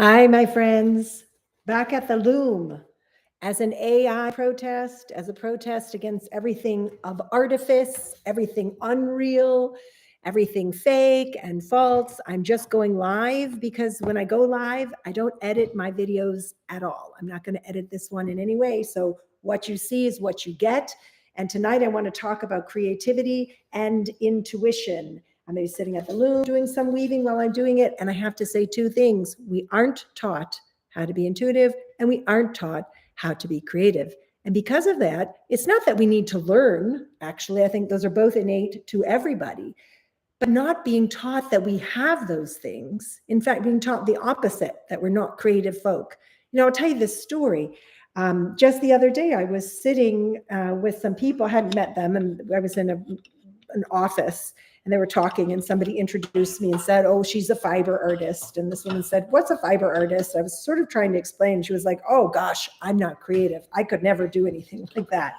Hi, my friends. Back at the loom as an AI protest, as a protest against everything of artifice, everything unreal, everything fake and false. I'm just going live because when I go live, I don't edit my videos at all. I'm not going to edit this one in any way. So what you see is what you get. And tonight I want to talk about creativity and intuition. I'm maybe sitting at the loom doing some weaving while I'm doing it. And I have to say two things. We aren't taught how to be intuitive, and we aren't taught how to be creative. And because of that, it's not that we need to learn. Actually, I think those are both innate to everybody, but not being taught that we have those things. In fact, being taught the opposite, that we're not creative folk. I'll tell you this story. Just the other day, I was sitting with some people, I hadn't met them, and I was in an office, and they were talking, and somebody introduced me and said, "Oh, she's a fiber artist." And this woman said, "What's a fiber artist?" I was sort of trying to explain. She was like, "Oh gosh, I'm not creative. I could never do anything like that."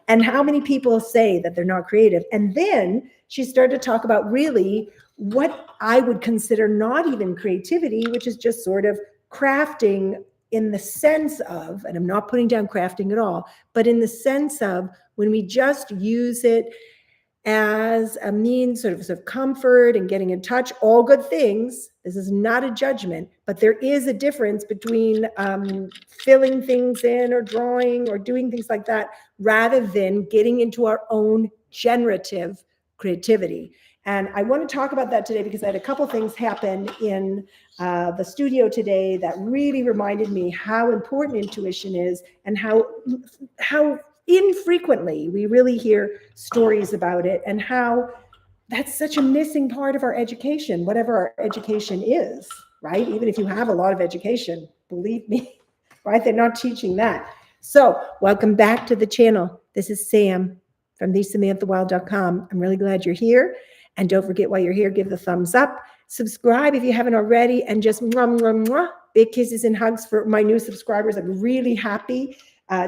And how many people say that they're not creative? And then she started to talk about really what I would consider not even creativity, which is just sort of crafting in the sense of, and I'm not putting down crafting at all, but in the sense of when we just use it as a means sort of comfort and getting in touch, all good things. This is not a judgment, but there is a difference between filling things in or drawing or doing things like that, rather than getting into our own generative creativity. And I want to talk about that today because I had a couple things happen in the studio today that really reminded me how important intuition is and how infrequently we really hear stories about it, and how that's such a missing part of our education, whatever our education is, right? Even if you have a lot of education, believe me, right? They're not teaching that. So welcome back to the channel. This is Sam from thesamanthawild.com. I'm really glad you're here. And don't forget, while you're here, give the thumbs up, subscribe if you haven't already, and just mwah, mwah, mwah, big kisses and hugs for my new subscribers. I'm really happy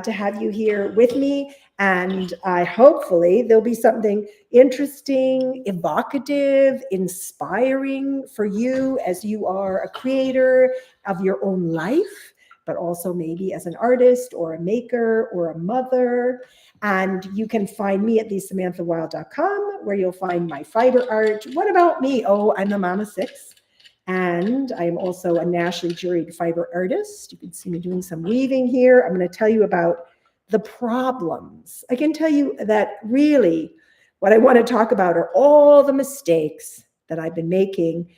to have you here with me. And hopefully there'll be something interesting, evocative, inspiring for you as you are a creator of your own life, but also maybe as an artist or a maker or a mother. And you can find me at thesamanthawild.com, where you'll find my fiber art. What about me? Oh, I'm a mom of 6. And I'm also a nationally juried fiber artist. You can see me doing some weaving here. I'm going to tell you about the problems. I can tell you that really what I want to talk about are all the mistakes that I've been making,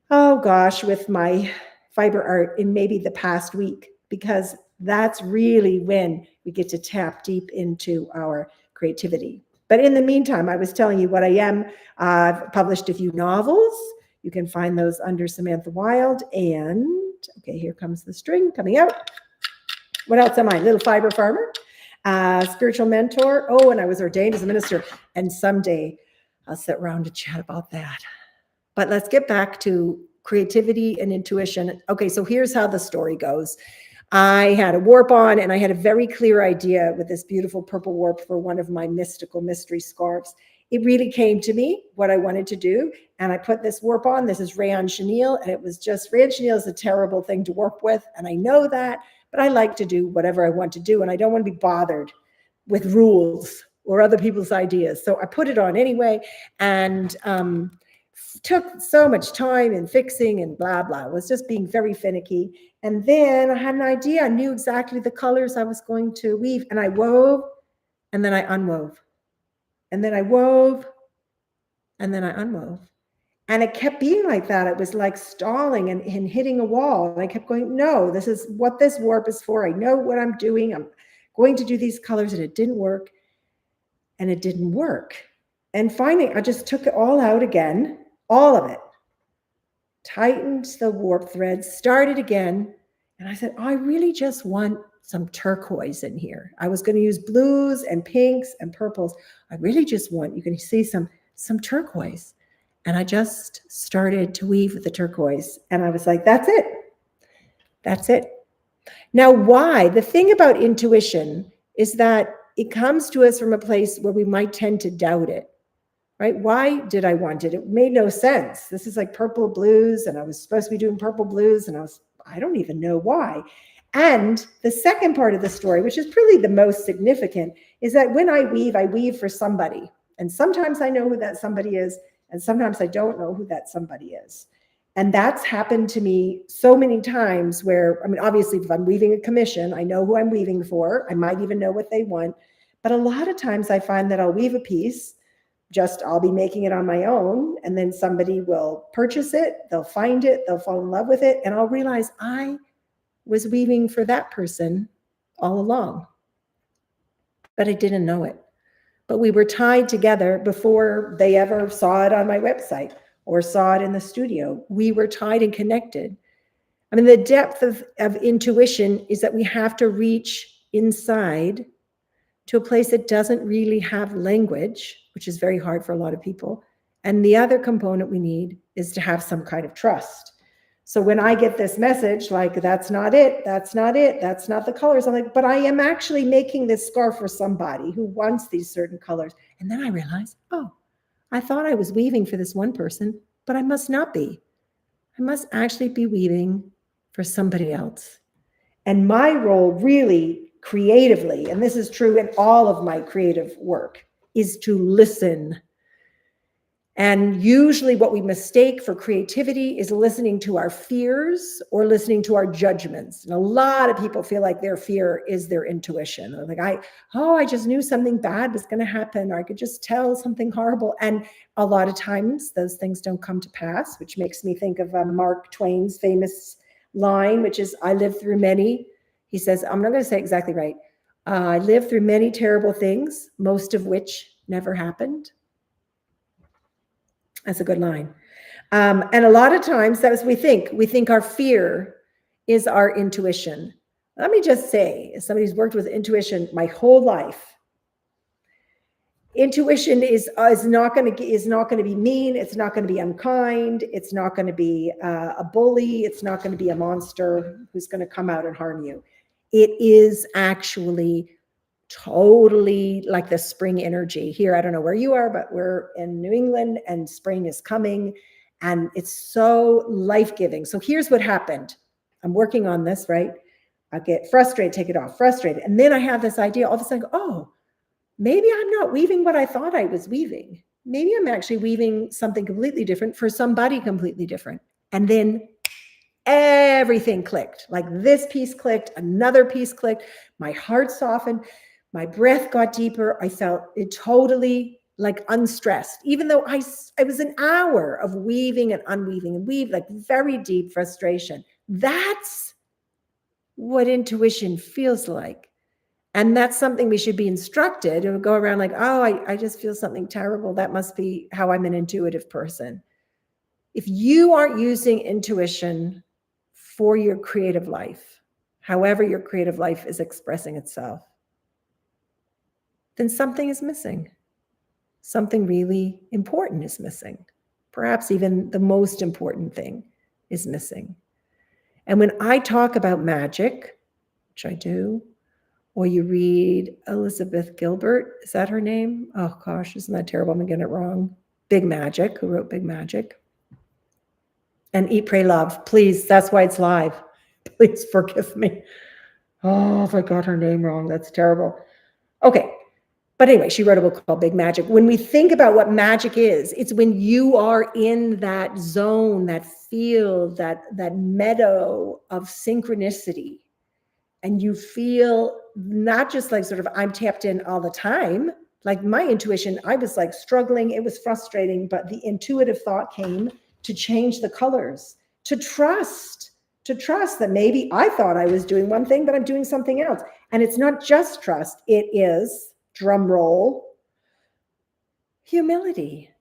oh gosh, with my fiber art in maybe the past week, because that's really when we get to tap deep into our creativity. But in the meantime, I was telling you what I am. I've published a few novels. You can find those under Samantha Wild. And, okay, here comes the string coming out. What else am I? Little fiber farmer, spiritual mentor. Oh, and I was ordained as a minister. And someday I'll sit around to chat about that. But let's get back to creativity and intuition. Okay, so here's how the story goes. I had a warp on, and I had a very clear idea with this beautiful purple warp for one of my mystical mystery scarves. It really came to me what I wanted to do, and I put this warp on. This is rayon chenille, and it was just, rayon chenille is a terrible thing to warp with, and I know that, but I like to do whatever I want to do, and I don't want to be bothered with rules or other people's ideas. So I put it on anyway, and took so much time and fixing and blah, blah. I was just being very finicky. And then I had an idea. I knew exactly the colors I was going to weave, and I wove, and then I unwove. And then I wove, and then I unwove. And it kept being like that. It was like stalling and hitting a wall. And I kept going, no, this is what this warp is for. I know what I'm doing. I'm going to do these colors. And it didn't work. And it didn't work. And finally, I just took it all out again, all of it. Tightened the warp threads, started again. And I said, I really just want some turquoise in here. I was going to use blues and pinks and purples. I really just want, you can see some turquoise. And I just started to weave with the turquoise. And I was like, that's it. That's it. Now, why? The thing about intuition is that it comes to us from a place where we might tend to doubt it, right? Why did I want it? It made no sense. This is like purple blues, and I was supposed to be doing purple blues, and I don't even know why. And the second part of the story, which is really the most significant, is that when I weave for somebody. And sometimes I know who that somebody is, and sometimes I don't know who that somebody is. And that's happened to me so many times where, I mean, obviously, if I'm weaving a commission, I know who I'm weaving for. I might even know what they want. But a lot of times I find that I'll weave a piece, I'll be making it on my own, and then somebody will purchase it, they'll find it, they'll fall in love with it, and I'll realize I was weaving for that person all along. But I didn't know it. But we were tied together before they ever saw it on my website or saw it in the studio. We were tied and connected. I mean, the depth of intuition is that we have to reach inside to a place that doesn't really have language, which is very hard for a lot of people. And the other component we need is to have some kind of trust. So when I get this message, like, that's not it, that's not it, that's not the colors, I'm like, but I am actually making this scarf for somebody who wants these certain colors. And then I realize, oh, I thought I was weaving for this one person, but I must not be. I must actually be weaving for somebody else. And my role really creatively, and this is true in all of my creative work, is to listen. And usually what we mistake for creativity is listening to our fears or listening to our judgments. And a lot of people feel like their fear is their intuition. They're like, I just knew something bad was going to happen, or I could just tell something horrible. And a lot of times those things don't come to pass, which makes me think of Mark Twain's famous line, which is, I lived through many. He says, I'm not going to say exactly right. I lived through many terrible things, most of which never happened. That's a good line. And a lot of times that's what we think. We think our fear is our intuition. Let me just say, as somebody who's worked with intuition my whole life, intuition is not going to be mean. It's not going to be unkind. It's not going to be a bully. It's not going to be a monster who's going to come out and harm you. It is actually totally like the spring energy here. I don't know where you are, but we're in New England and spring is coming and it's so life-giving. So here's what happened. I'm working on this, right? I get frustrated, take it off, frustrated. And then I have this idea all of a sudden, oh, maybe I'm not weaving what I thought I was weaving. Maybe I'm actually weaving something completely different for somebody completely different. And then everything clicked. Like this piece clicked, another piece clicked, my heart softened. My breath got deeper. I felt it totally like unstressed, even though I was an hour of weaving and unweaving and weave, like very deep frustration. That's what intuition feels like. And that's something we should be instructed and go around like, oh, I just feel something terrible. That must be how I'm an intuitive person. If you aren't using intuition for your creative life, however your creative life is expressing itself, then something is missing. Something really important is missing. Perhaps even the most important thing is missing. And when I talk about magic, which I do, or you read Elizabeth Gilbert, is that her name? Oh gosh, isn't that terrible? I'm getting it wrong. Big Magic, who wrote Big Magic. And Eat, Pray, Love, please, that's why it's live. Please forgive me. Oh, if I got her name wrong, that's terrible. Okay. But anyway, she wrote a book called Big Magic. When we think about what magic is, it's when you are in that zone, that field, that meadow of synchronicity. And you feel not just like sort of, I'm tapped in all the time. Like my intuition, I was like struggling. It was frustrating, but the intuitive thought came to change the colors, to trust that maybe I thought I was doing one thing, but I'm doing something else. And it's not just trust. It is, drum roll, humility.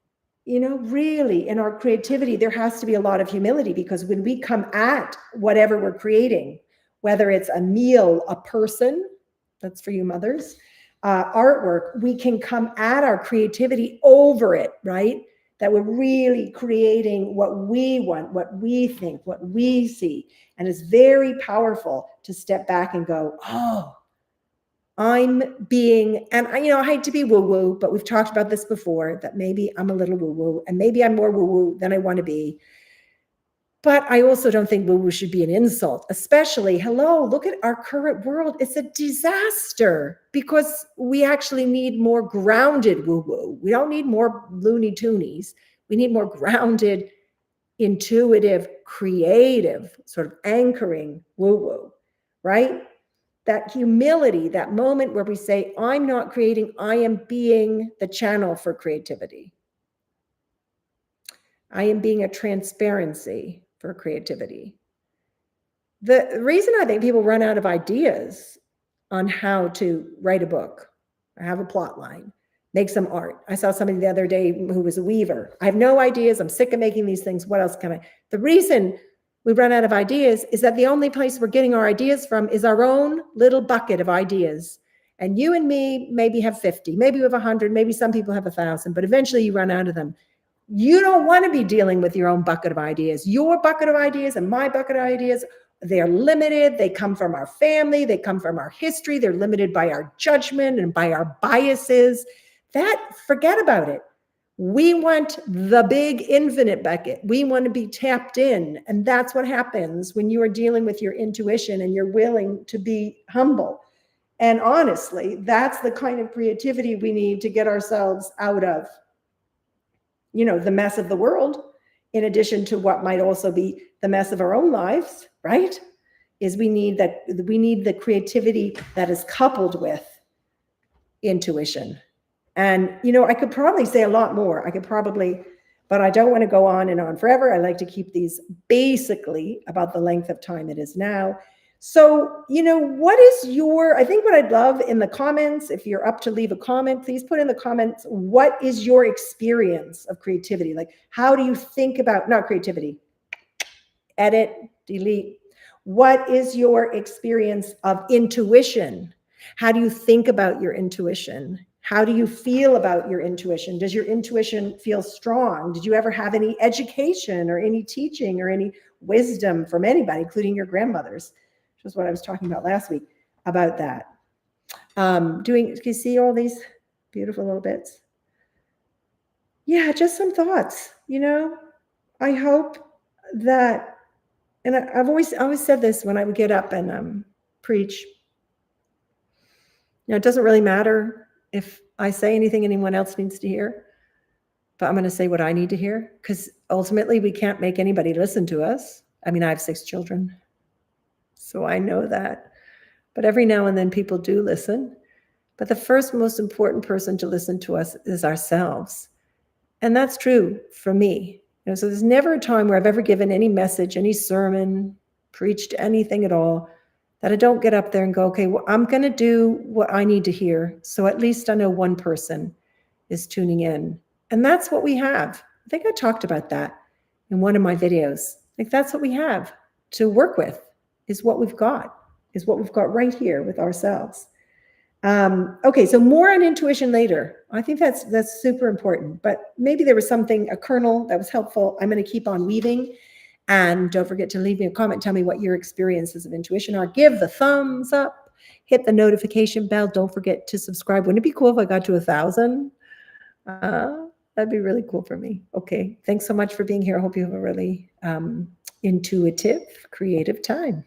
You know, really in our creativity, there has to be a lot of humility, because when we come at whatever we're creating, whether it's a meal, a person, that's for you mothers, artwork, we can come at our creativity over it, right? That we're really creating what we want, what we think, what we see. And it's very powerful to step back and go, oh, I'm being, and I hate to be woo-woo, but we've talked about this before, that maybe I'm a little woo-woo, and maybe I'm more woo-woo than I want to be. But I also don't think woo-woo should be an insult, especially, hello, look at our current world. It's a disaster because we actually need more grounded woo-woo. We don't need more Looney Toonies. We need more grounded, intuitive, creative, sort of anchoring woo-woo, right? That humility, that moment where we say, I'm not creating, I am being the channel for creativity. I am being a transparency for creativity. The reason I think people run out of ideas on how to write a book or have a plot line, make some art. I saw somebody the other day who was a weaver. I have no ideas. I'm sick of making these things. What else can I? The reason we run out of ideas is that the only place we're getting our ideas from is our own little bucket of ideas. And you and me maybe have 50, maybe we have 100, maybe some people have 1,000, but eventually you run out of them. You don't want to be dealing with your own bucket of ideas. Your bucket of ideas and my bucket of ideas, they're limited. They come from our family. They come from our history. They're limited by our judgment and by our biases. Forget about it. We want the big infinite bucket. We want to be tapped in. And that's what happens when you are dealing with your intuition and you're willing to be humble. And honestly, that's the kind of creativity we need to get ourselves out of, the mess of the world, in addition to what might also be the mess of our own lives, right? Is we need the creativity that is coupled with intuition. And, I could probably say a lot more. But I don't want to go on and on forever. I like to keep these basically about the length of time it is now. So, I think what I'd love in the comments, if you're up to leave a comment, please put in the comments, what is your experience of creativity? Like, how do you think about, not creativity, edit, delete. What is your experience of intuition? How do you think about your intuition? How do you feel about your intuition? Does your intuition feel strong? Did you ever have any education or any teaching or any wisdom from anybody, including your grandmothers? Which was what I was talking about last week about that. Can you see all these beautiful little bits? Yeah, just some thoughts, I hope that, and I've always said this when I would get up and preach, it doesn't really matter if I say anything anyone else needs to hear, but I'm going to say what I need to hear, because ultimately we can't make anybody listen to us. I mean, I have 6 children, so I know that. But every now and then people do listen. But the first most important person to listen to us is ourselves. And that's true for me. So there's never a time where I've ever given any message, any sermon, preached anything at all, that I don't get up there and go, okay, well, I'm going to do what I need to hear. So at least I know one person is tuning in. And that's what we have. I think I talked about that in one of my videos. Like, that's what we have to work with, is what we've got right here with ourselves. Okay, so more on intuition later. I think that's super important, but maybe there was a kernel that was helpful. I'm going to keep on weaving. And don't forget to leave me a comment. Tell me what your experiences of intuition are. Give the thumbs up. Hit the notification bell. Don't forget to subscribe. Wouldn't it be cool if I got to 1,000? That'd be really cool for me. Okay. Thanks so much for being here. I hope you have a really intuitive, creative time.